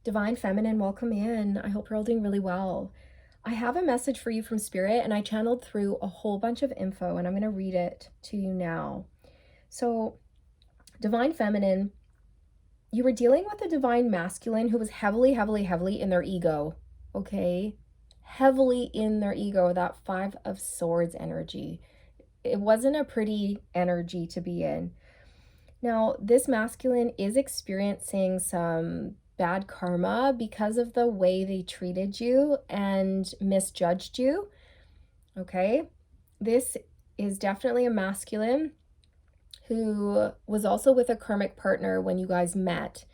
Divine Feminine, welcome in. I hope you're all doing really well. I have a message for you from Spirit, and I channeled through a whole bunch of info, and I'm going to read it to you now. So, Divine Feminine, you were dealing with a Divine Masculine who was heavily, heavily, heavily in their ego, okay? Heavily in their ego, that Five of Swords energy. It wasn't a pretty energy to be in. Now, this masculine is experiencing some bad karma because of the way they treated you and misjudged you. Okay. This is definitely a masculine who was also with a karmic partner when you guys met.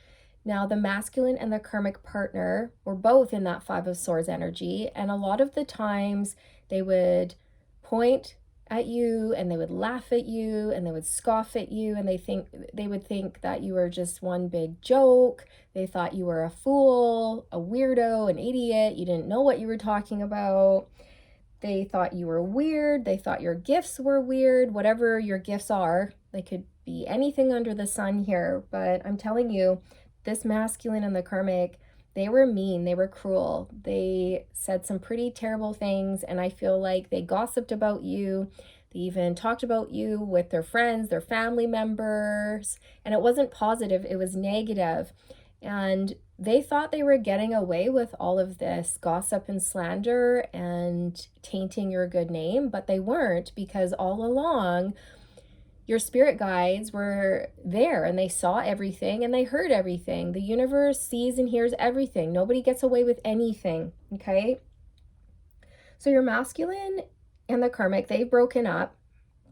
Now, the masculine and the karmic partner were both in that Five of Swords energy, and a lot of the times they would point at you and they would laugh at you and they would scoff at you, and they would think that you were just one big joke. They thought you were a fool, a weirdo, an idiot. You didn't know what you were talking about. They thought you were weird. They thought your gifts were weird. Whatever your gifts are, they could be anything under the sun here, but I'm telling you, this masculine and the karmic, they were mean, they were cruel, they said some pretty terrible things, and I feel like they gossiped about you. They even talked about you with their friends, their family members, and it wasn't positive, it was negative. And they thought they were getting away with all of this gossip and slander and tainting your good name, but they weren't, because all along your spirit guides were there and they saw everything and they heard everything. The universe sees and hears everything. Nobody gets away with anything, okay? So your masculine and the karmic, they've broken up.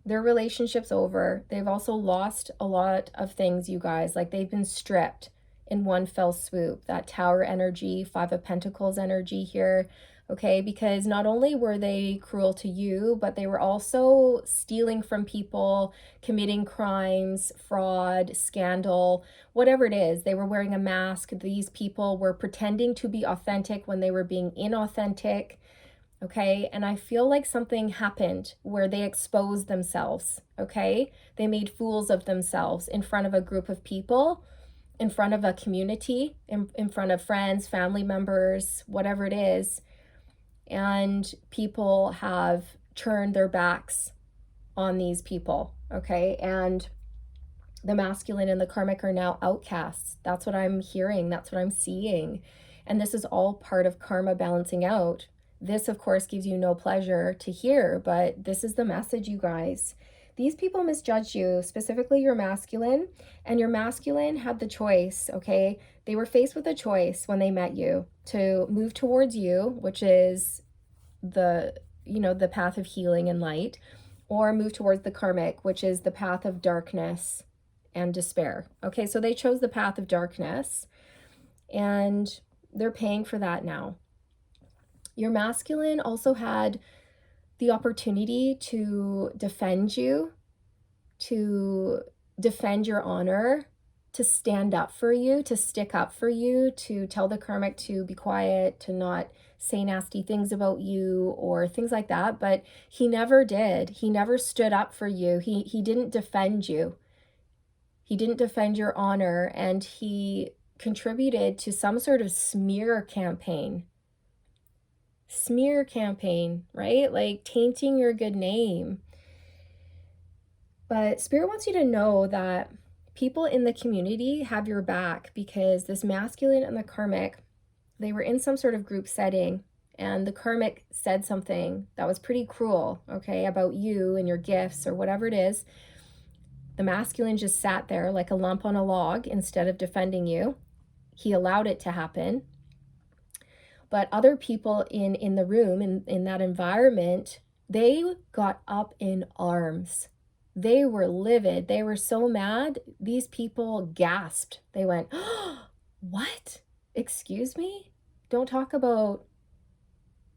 Their relationship's over. They've also lost a lot of things, you guys. Like, they've been stripped in one fell swoop. That Tower energy, Five of Pentacles energy here, okay? Because not only were they cruel to you, but they were also stealing from people, committing crimes, fraud, scandal, whatever it is. They were wearing a mask. These people were pretending to be authentic when they were being inauthentic. Okay, and I feel like something happened where they exposed themselves. Okay, they made fools of themselves in front of a group of people, in front of a community, in front of friends, family members, whatever it is. And people have turned their backs on these people. Okay, and the masculine and the karmic are now outcasts. That's what I'm hearing, that's what I'm seeing. And this is all part of karma balancing out. This, of course, gives you no pleasure to hear, but this is the message, you guys. These people misjudged you, specifically your masculine, and your masculine had the choice, okay? They were faced with a choice when they met you to move towards you, which is the path of healing and light, or move towards the karmic, which is the path of darkness and despair. Okay, so they chose the path of darkness, and they're paying for that now. Your masculine also had the opportunity to defend you, to defend your honor, to stand up for you, to stick up for you, to tell the karmic to be quiet, to not say nasty things about you or things like that. But he never did. He never stood up for you. He didn't defend you. He didn't defend your honor, and he contributed to some sort of smear campaign, right? Like tainting your good name. But Spirit wants you to know that people in the community have your back, because this masculine and the karmic, they were in some sort of group setting, and the karmic said something that was pretty cruel, okay, about you and your gifts or whatever it is. The masculine just sat there like a lump on a log instead of defending you. He allowed it to happen. But other people in the room, in that environment, they got up in arms. They were livid. They were so mad. These people gasped. They went, oh, what? Excuse me? Don't talk about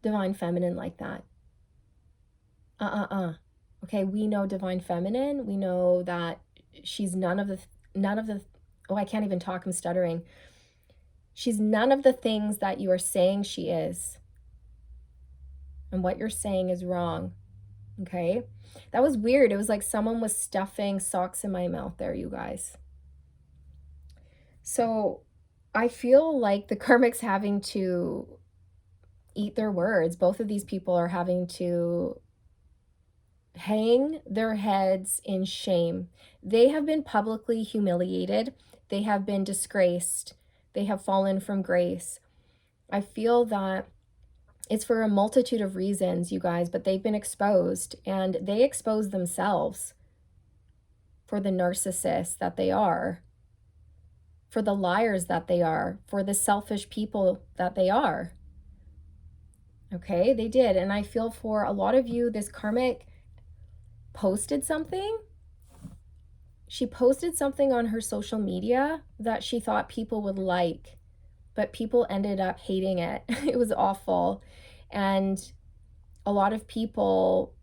divine feminine like that. Okay, we know divine feminine. We know that she's none of the, oh, I can't even talk, I'm stuttering. She's none of the things that you are saying she is. And what you're saying is wrong. Okay? That was weird. It was like someone was stuffing socks in my mouth there, you guys. So I feel like the karmic's having to eat their words. Both of these people are having to hang their heads in shame. They have been publicly humiliated. They have been disgraced. They have fallen from grace. I feel that it's for a multitude of reasons, you guys, but they've been exposed, and they expose themselves for the narcissists that they are, for the liars that they are, for the selfish people that they are. Okay, they did. And I feel for a lot of you, this karmic posted something. She posted something on her social media that she thought people would like, but people ended up hating it. It was awful. And a lot of people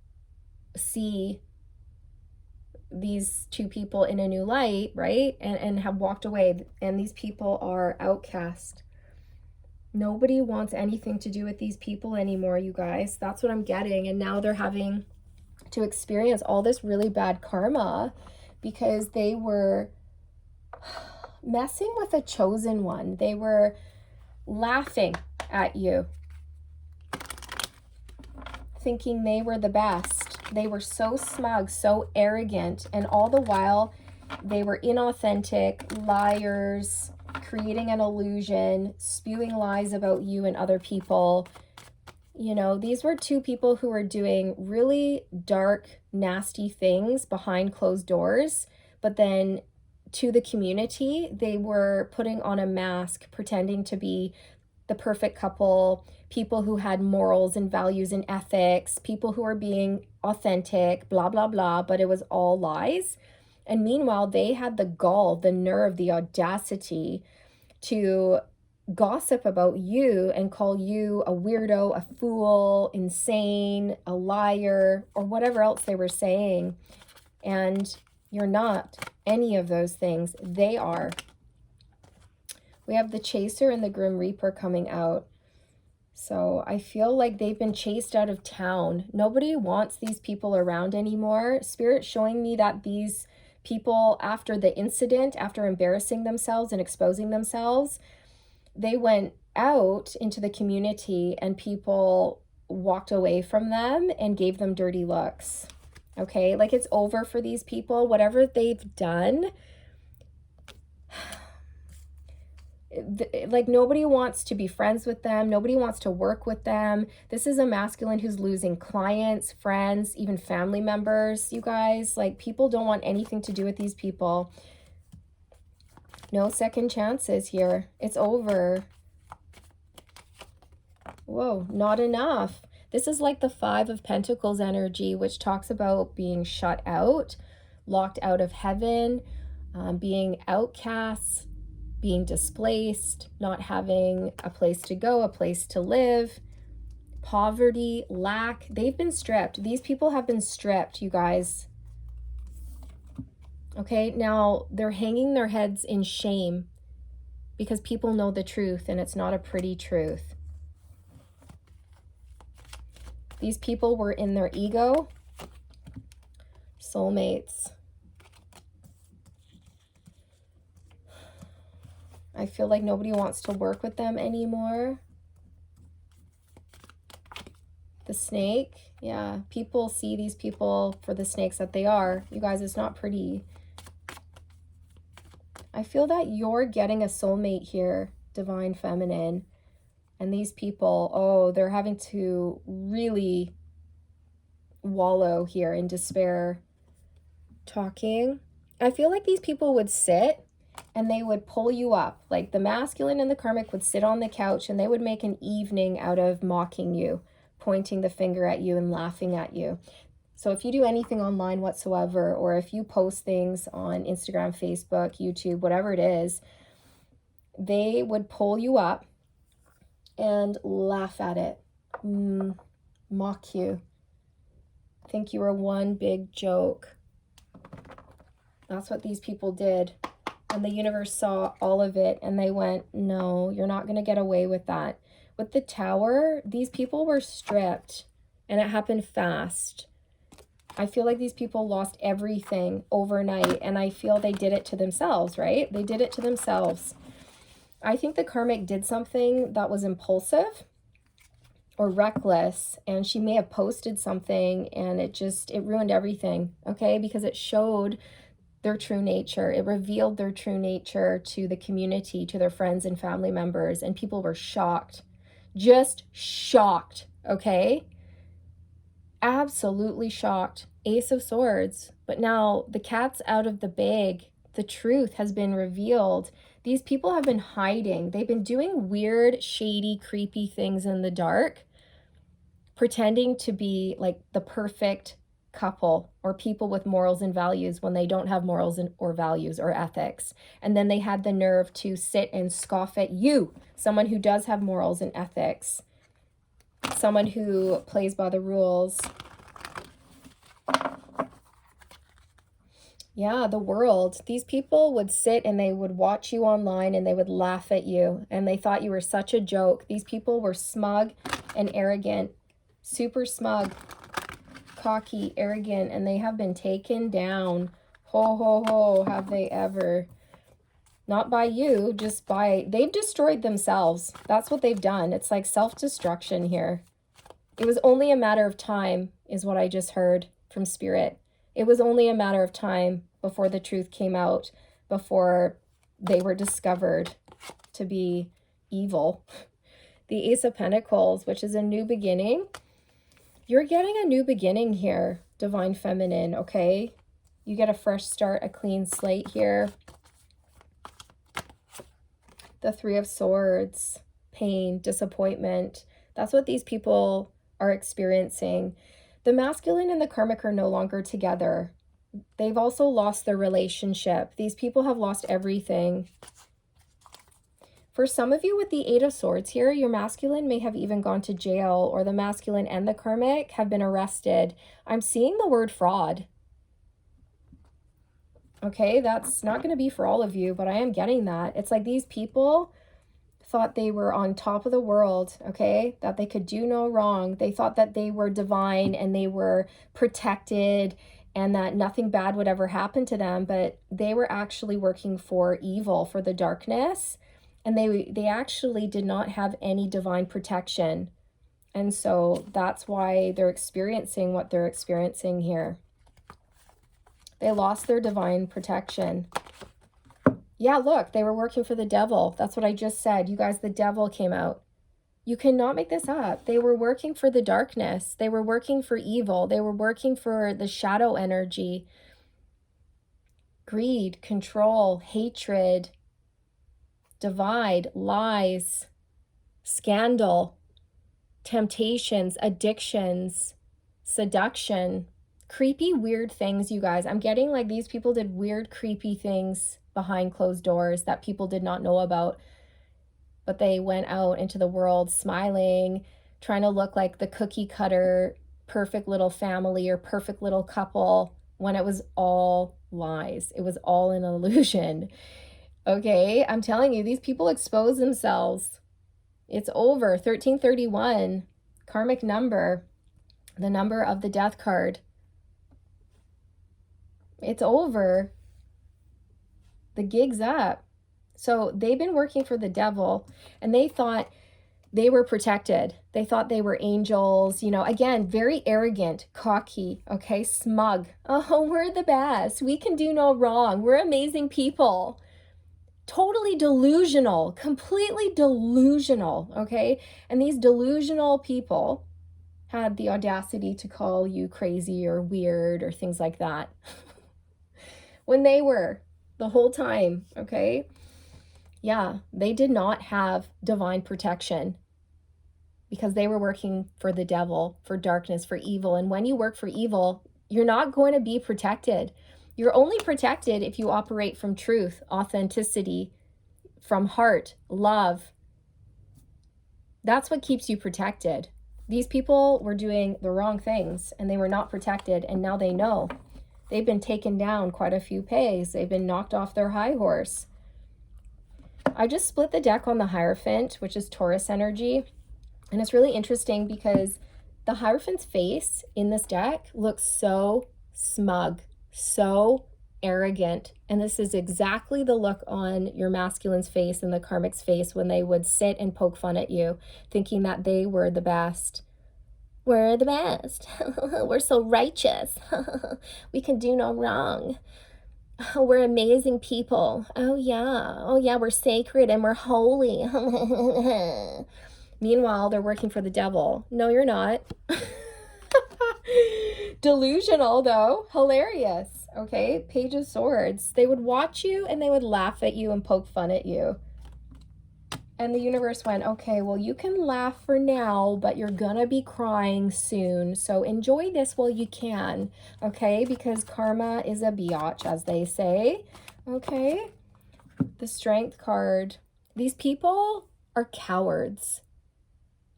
see these two people in a new light, right? And have walked away. And these people are outcast. Nobody wants anything to do with these people anymore, you guys. That's what I'm getting. And now they're having to experience all this really bad karma because they were messing with a chosen one. They were laughing at you, thinking they were the best. They were so smug, so arrogant, and all the while they were inauthentic, liars, creating an illusion, spewing lies about you and other people. You know, these were two people who were doing really dark, nasty things behind closed doors, but then to the community, they were putting on a mask, pretending to be the perfect couple, people who had morals and values and ethics, people who were being authentic, blah, blah, blah, but it was all lies. And meanwhile, they had the gall, the nerve, the audacity to gossip about you and call you a weirdo, a fool, insane, a liar, or whatever else they were saying. And you're not any of those things. They are. We have the Chaser and the Grim Reaper coming out. So I feel like they've been chased out of town. Nobody wants these people around anymore. Spirit's showing me that these people, after the incident, after embarrassing themselves and exposing themselves, they went out into the community and people walked away from them and gave them dirty looks. Okay, like it's over for these people. Whatever they've done, like nobody wants to be friends with them. Nobody wants to work with them. This is a masculine who's losing clients, friends, even family members, you guys. Like people don't want anything to do with these people. No second chances here. It's over. Whoa, not enough. This is like the Five of Pentacles energy, which talks about being shut out, locked out of heaven, being outcasts, being displaced, not having a place to go, a place to live, poverty, lack. They've been stripped. These people have been stripped, you guys. Okay, now they're hanging their heads in shame because people know the truth and it's not a pretty truth. These people were in their ego. Soulmates. I feel like nobody wants to work with them anymore. The snake. Yeah, people see these people for the snakes that they are. You guys, it's not pretty. I feel that you're getting a soulmate here, divine feminine. And these people, oh, they're having to really wallow here in despair. Talking. I feel like these people would sit and they would pull you up. Like the masculine and the karmic would sit on the couch and they would make an evening out of mocking you, pointing the finger at you and laughing at you. So if you do anything online whatsoever, or if you post things on Instagram, Facebook, YouTube, whatever it is, they would pull you up and laugh at it, mock you, think you were one big joke. That's what these people did. And the universe saw all of it and they went, no, you're not going to get away with that. With the Tower, these people were stripped and it happened fast. I feel like these people lost everything overnight and I feel they did it to themselves, right? They did it to themselves. I think the karmic did something that was impulsive or reckless, and she may have posted something and it ruined everything, okay? Because it showed their true nature. It revealed their true nature to the community, to their friends and family members, and people were shocked. Just shocked, okay? Absolutely shocked. Ace of Swords. But now the cat's out of the bag. The truth has been revealed. These people have been hiding. They've been doing weird, shady, creepy things in the dark, pretending to be like the perfect couple or people with morals and values when they don't have morals or values or ethics. And then they had the nerve to sit and scoff at you, someone who does have morals and ethics, someone who plays by the rules. Yeah, the world. These people would sit and they would watch you online and they would laugh at you and they thought you were such a joke. These people were smug and arrogant, super smug, cocky, arrogant, and they have been taken down. Ho, ho, ho, have they ever. Not by you, just by, they've destroyed themselves. That's what they've done. It's like self-destruction here. It was only a matter of time, is what I just heard from Spirit. It was only a matter of time before the truth came out, before they were discovered to be evil. The Ace of Pentacles, which is a new beginning. You're getting a new beginning here, Divine Feminine, okay? You get a fresh start, a clean slate here. The Three of Swords, pain, disappointment. That's what these people are experiencing. The masculine and the karmic are no longer together. They've also lost their relationship. These people have lost everything. For some of you with the Eight of Swords here, your masculine may have even gone to jail, or the masculine and the karmic have been arrested. I'm seeing the word fraud. Okay, that's not going to be for all of you, but I am getting that. It's like these people thought they were on top of the world, okay? That they could do no wrong. They thought that they were divine and they were protected and that nothing bad would ever happen to them, but they were actually working for evil, for the darkness, and they actually did not have any divine protection. And so that's why they're experiencing what they're experiencing here. They lost their divine protection. Yeah, look, they were working for the devil. That's what I just said. You guys, the devil came out. You cannot make this up. They were working for the darkness. They were working for evil. They were working for the shadow energy. Greed, control, hatred, divide, lies, scandal, temptations, addictions, seduction, creepy, weird things, you guys. I'm getting like these people did weird, creepy things behind closed doors that people did not know about, but they went out into the world smiling, trying to look like the cookie cutter, perfect little family or perfect little couple, when it was all lies. It was all an illusion. Okay, I'm telling you, these people expose themselves. It's over. 1331, karmic number, the number of the death card. It's over. The gig's up. So they've been working for the devil and they thought they were protected. They thought they were angels, you know, again, very arrogant, cocky, okay, smug. Oh, we're the best. We can do no wrong. We're amazing people. Totally delusional, completely delusional, okay? And these delusional people had the audacity to call you crazy or weird or things like that when they were the whole time, okay? Yeah, they did not have divine protection because they were working for the devil, for darkness, for evil. And when you work for evil, you're not going to be protected. You're only protected if you operate from truth, authenticity, from heart, love. That's what keeps you protected. These people were doing the wrong things and they were not protected, and now they know. They've been taken down quite a few pegs. They've been knocked off their high horse. I just split the deck on the Hierophant, which is Taurus energy. And it's really interesting because the Hierophant's face in this deck looks so smug, so arrogant. And this is exactly the look on your masculine's face and the karmic's face when they would sit and poke fun at you, thinking that they were the best. We're the best. We're so righteous. We can do no wrong. We're amazing people. Oh yeah, we're sacred and we're holy. Meanwhile, they're working for the devil. No, you're not. Delusional, though. Hilarious. Okay, Page of Swords. They would watch you and they would laugh at you and poke fun at you. And the universe went, okay, well, you can laugh for now, but you're gonna be crying soon. So enjoy this while you can, okay? Because karma is a biatch, as they say, okay? The Strength card. These people are cowards.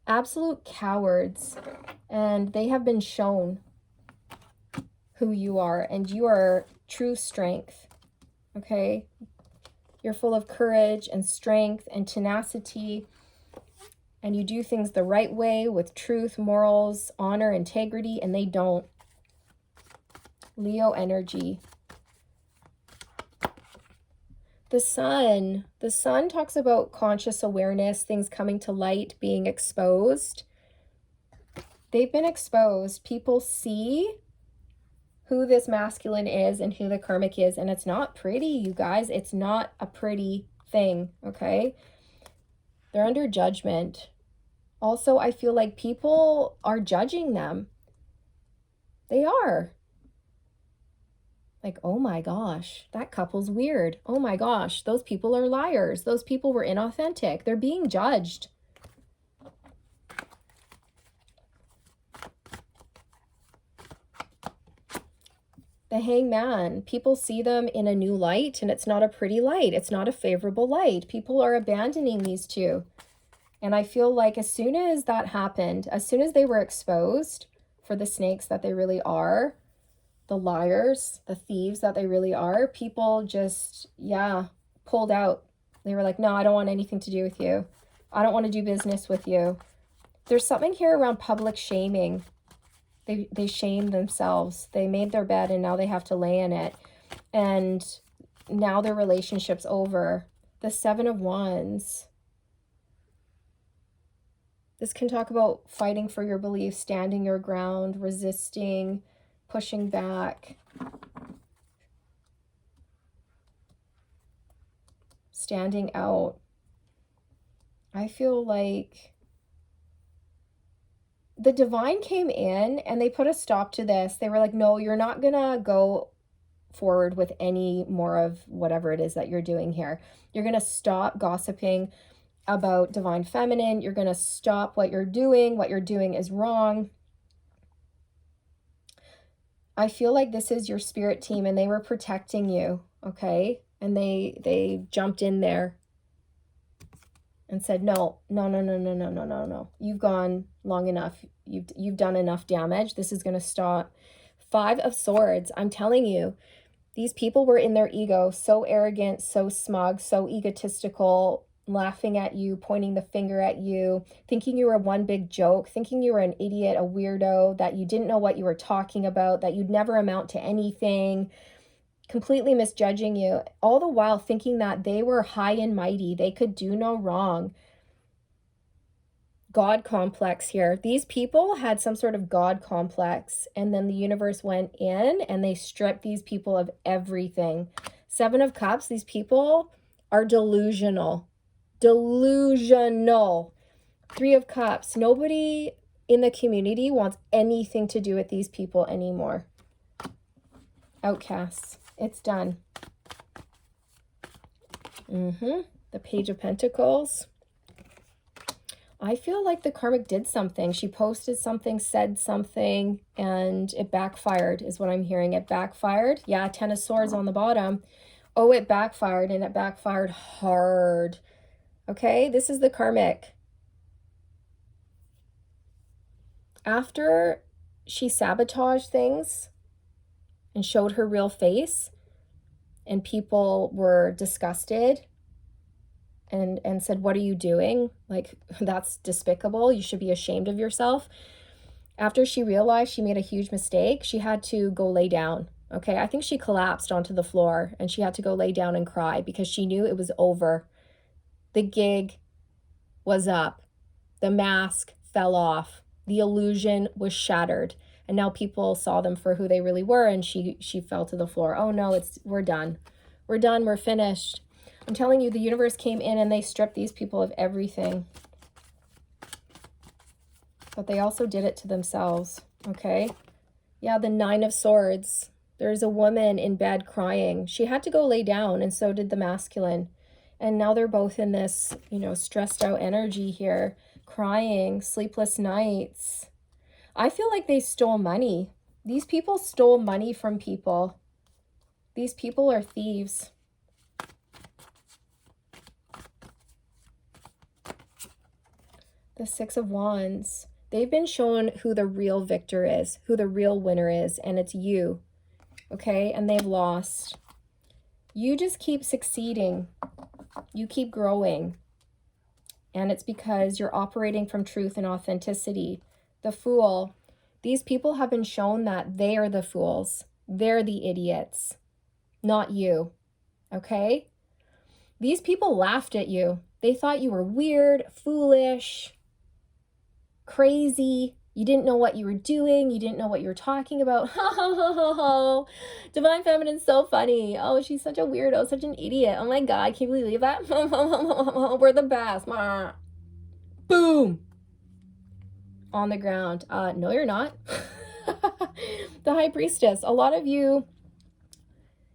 Absolute cowards. And they have been shown who you are, and you are true strength, okay? You're full of courage and strength and tenacity, and you do things the right way with truth, morals, honor, integrity, and they don't. Leo energy. The sun talks about conscious awareness, things coming to light, being exposed. They've been exposed. People see who this masculine is and who the karmic is, and it's not pretty, you guys. It's not a pretty thing, okay? They're under judgment. Also, I feel like people are judging them. They are. Like, oh my gosh, that couple's weird. Oh my gosh, those people are liars. Those people were inauthentic. They're being judged. The Hangman, people see them in a new light, and it's not a pretty light. It's not a favorable light. People are abandoning these two. And I feel like as soon as that happened, as soon as they were exposed for the snakes that they really are, the liars, the thieves that they really are, people just, pulled out. They were like, no, I don't want anything to do with you. I don't want to do business with you. There's something here around public shaming. They shamed themselves. They made their bed and now they have to lay in it. And now their relationship's over. The Seven of Wands. This can talk about fighting for your beliefs, standing your ground, resisting, pushing back, standing out. I feel like the divine came in and they put a stop to this. They were like, no, you're not gonna go forward with any more of whatever it is that you're doing here. You're gonna stop gossiping about divine feminine. You're gonna stop what you're doing. What you're doing is wrong. I feel like this is your spirit team and they were protecting you, okay? And they jumped in there and said, no. You've gone long enough. You've done enough damage. This is going to stop. Five of Swords. I'm telling you, these people were in their ego, so arrogant, so smug, so egotistical, laughing at you, pointing the finger at you, thinking you were one big joke, thinking you were an idiot, a weirdo, that you didn't know what you were talking about, that you'd never amount to anything, completely misjudging you, all the while thinking that they were high and mighty, they could do no wrong. God complex here. These people had some sort of God complex, and then the universe went in and they stripped these people of everything. Seven of Cups, these people are delusional. Delusional. Three of Cups, nobody in the community wants anything to do with these people anymore. Outcasts. It's done. The Page of Pentacles. I feel like the karmic did something. She posted something, said something, and it backfired is what I'm hearing. It backfired. Yeah, Ten of Swords on the bottom. Oh, it backfired, and it backfired hard. Okay, this is the karmic. After she sabotaged things and showed her real face, and people were disgusted and said, what are you doing? Like, that's despicable. You should be ashamed of yourself. After she realized she made a huge mistake, she had to go lay down. Okay, I think she collapsed onto the floor and she had to go lay down and cry because she knew it was over. The gig was up. The mask fell off. The illusion was shattered. And now people saw them for who they really were, and she fell to the floor. Oh no, we're done. We're done, we're finished. I'm telling you, the universe came in and they stripped these people of everything. But they also did it to themselves, okay? Yeah, the 9 of Swords. There's a woman in bed crying. She had to go lay down, and so did the masculine. And now they're both in this, you know, stressed out energy here, crying, sleepless nights. I feel like they stole money. These people stole money from people. These people are thieves. The 6 of Wands. They've been shown who the real victor is, who the real winner is, and it's you. Okay? And they've lost. You just keep succeeding. You keep growing. And it's because you're operating from truth and authenticity. The Fool. These people have been shown that they are the fools. They're the idiots, not you. Okay? These people laughed at you. They thought you were weird, foolish, crazy. You didn't know what you were doing. You didn't know what you were talking about. Divine Feminine's so funny. Oh, she's such a weirdo, such an idiot. Oh my God, can you believe that? We're the best. Boom. On the ground. No, you're not. The High Priestess. A lot of you,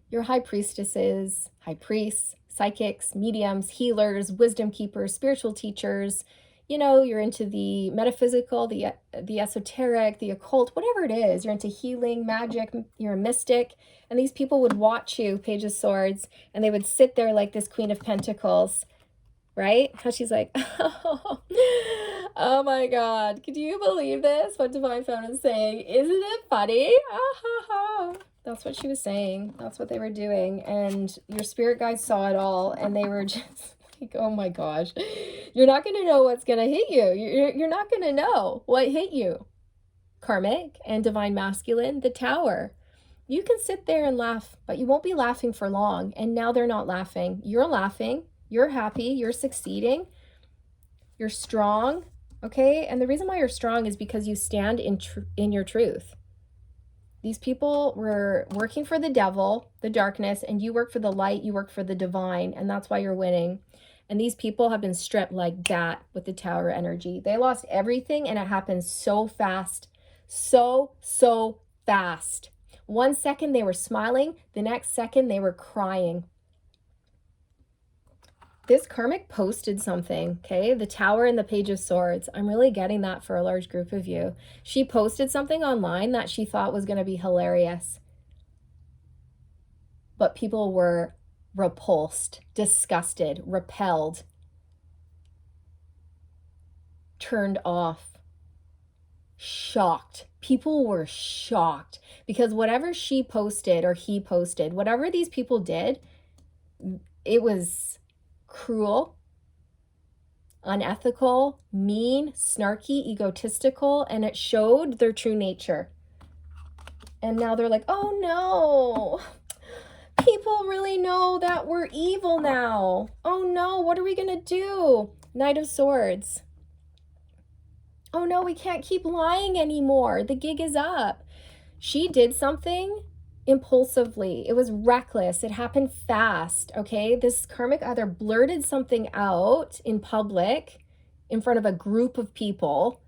you're high priestesses, high priests, psychics, mediums, healers, wisdom keepers, spiritual teachers. You know, you're into the metaphysical, the esoteric, the occult, whatever it is. You're into healing, magic, you're a mystic. And these people would watch you, Page of Swords, and they would sit there like this Queen of Pentacles, right? How she's like, oh my God, can you believe this? What Divine Feminine is saying? Isn't it funny? That's what she was saying. That's what they were doing. And your spirit guides saw it all, and they were just like, oh my gosh, you're not going to know what's going to hit you. You're not going to know what hit you. Karmic and Divine Masculine, the Tower. You can sit there and laugh, but you won't be laughing for long. And now they're not laughing. You're laughing. You're happy. You're succeeding. You're strong. Okay? And the reason why you're strong is because you stand in your truth. These people were working for the devil, the darkness, and you work for the light, you work for the divine, and that's why you're winning. And these people have been stripped like that with the Tower energy. They lost everything, and it happened so fast. So fast. 1 second they were smiling, the next second they were crying. This Karmic posted something, okay? The Tower and the Page of Swords. I'm really getting that for a large group of you. She posted something online that she thought was going to be hilarious. But people were repulsed, disgusted, repelled, turned off, shocked. People were shocked because whatever she posted or he posted, whatever these people did, it was cruel, unethical, mean, snarky, egotistical, and it showed their true nature. And now they're like, oh no, people really know that we're evil now. Oh no, what are we gonna do? Knight of Swords. Oh no, we can't keep lying anymore. The gig is up. She did something impulsively. It was reckless. It happened fast, okay? This Karmic either blurted something out in public in front of a group of people,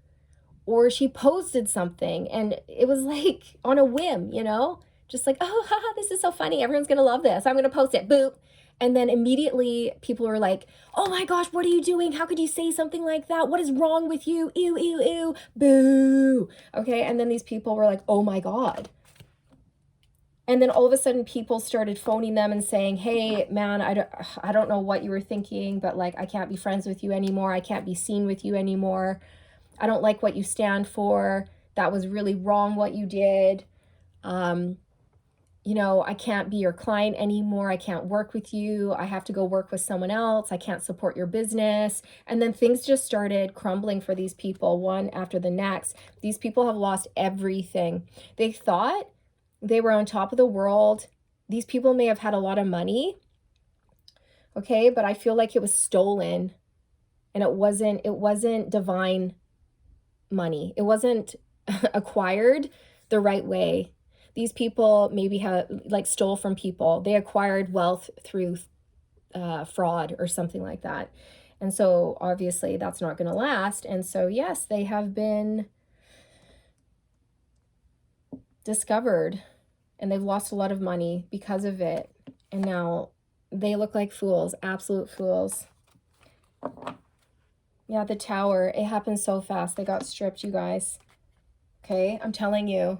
or she posted something and it was like on a whim, you know? Just like, oh, haha, this is so funny. Everyone's going to love this. I'm going to post it. Boop. And then immediately people were like, oh my gosh, what are you doing? How could you say something like that? What is wrong with you? Ew, ew, ew, boo. Okay. And then these people were like, oh my God. And then all of a sudden people started phoning them and saying, hey, man, I don't know what you were thinking, but like, I can't be friends with you anymore. I can't be seen with you anymore. I don't like what you stand for. That was really wrong what you did. You know, I can't be your client anymore. I can't work with you. I have to go work with someone else. I can't support your business. And then things just started crumbling for these people, one after the next. These people have lost everything. They thought They were on top of the world. These people may have had a lot of money, okay, but I feel like it was stolen, and it wasn't divine money. It wasn't acquired the right way. These people maybe stole from people. They acquired wealth through fraud or something like that. And so obviously that's not going to last. And so yes, they have been discovered, and they've lost a lot of money because of it. And now they look like fools, absolute fools. Yeah, the Tower, it happened so fast. They got stripped, you guys. Okay, I'm telling you.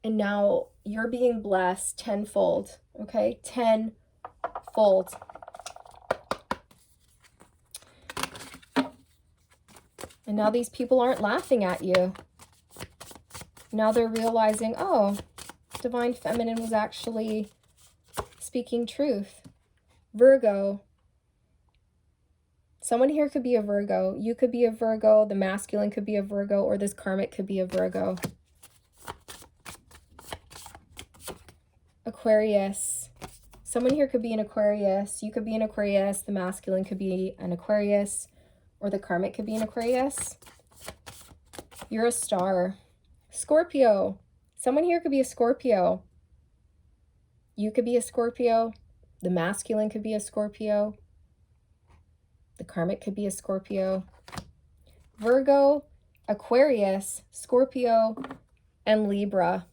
And now you're being blessed tenfold, okay? Tenfold. And now these people aren't laughing at you. Now they're realizing, oh, Divine Feminine was actually speaking truth. Virgo. Someone here could be a Virgo. You could be a Virgo. The masculine could be a Virgo, or this karmic could be a Virgo. Aquarius. Someone here could be an Aquarius. You could be an Aquarius. The masculine could be an Aquarius, or the karmic could be an Aquarius. You're a star. Scorpio. Someone here could be a Scorpio. You could be a Scorpio. The masculine could be a Scorpio. The karmic could be a Scorpio. Virgo, Aquarius, Scorpio, and Libra.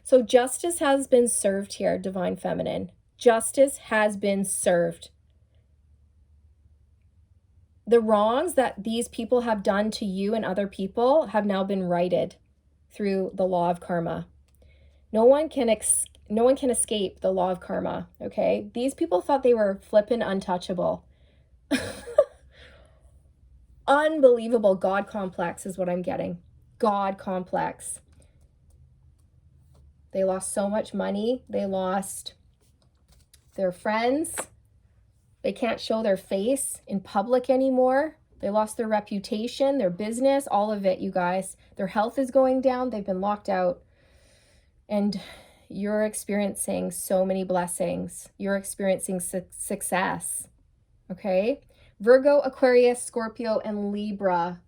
So justice has been served here, Divine Feminine. Justice has been served. The wrongs that these people have done to you and other people have now been righted through the law of karma. No one can escape the law of karma, okay? These people thought they were flippin' untouchable. Unbelievable. God complex is what I'm getting. God complex. They lost so much money. They lost their friends. They can't show their face in public anymore. They lost their reputation, their business, all of it, you guys. Their health is going down. They've been locked out. And you're experiencing so many blessings. You're experiencing success. Okay? Virgo, Aquarius, Scorpio, and Libra.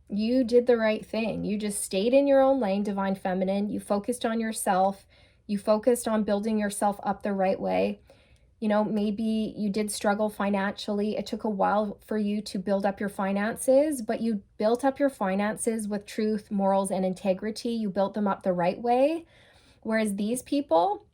You did the right thing. You just stayed in your own lane, Divine Feminine. You focused on yourself. You focused on building yourself up the right way. You know, maybe you did struggle financially. It took a while for you to build up your finances, but you built up your finances with truth, morals, and integrity. You built them up the right way. Whereas these people,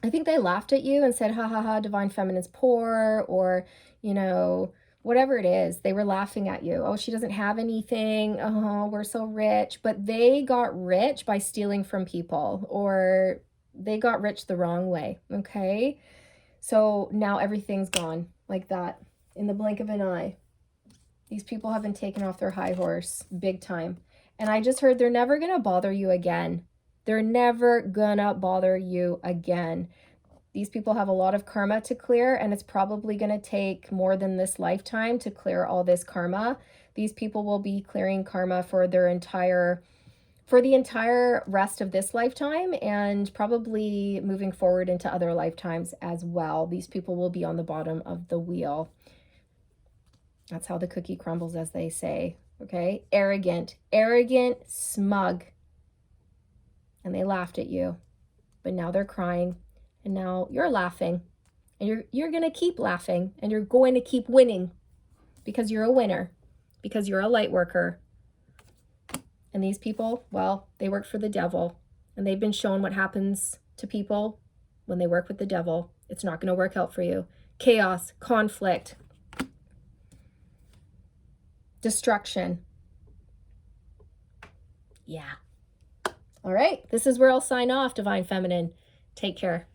I think they laughed at you and said, ha ha ha, Divine Feminine's poor, or, you know, whatever it is. They were laughing at you. Oh, she doesn't have anything. Oh, we're so rich. But they got rich by stealing from people, or they got rich the wrong way, okay? So now everything's gone like that in the blink of an eye. These people have been taken off their high horse big time. And I just heard they're never going to bother you again. They're never gonna bother you again. These people have a lot of karma to clear, and it's probably going to take more than this lifetime to clear all this karma. These people will be clearing karma for the entire rest of this lifetime, and probably moving forward into other lifetimes as well. These people will be on the bottom of the wheel. That's how the cookie crumbles, as they say. Okay? Arrogant, smug. And they laughed at you, but now they're crying, and now you're laughing, and you're going to keep laughing, and you're going to keep winning, because you're a winner, because you're a light worker. And these people, well, they worked for the devil, and they've been shown what happens to people when they work with the devil. It's not going to work out for you. Chaos, conflict, destruction. Yeah. All right, this is where I'll sign off, Divine Feminine. Take care.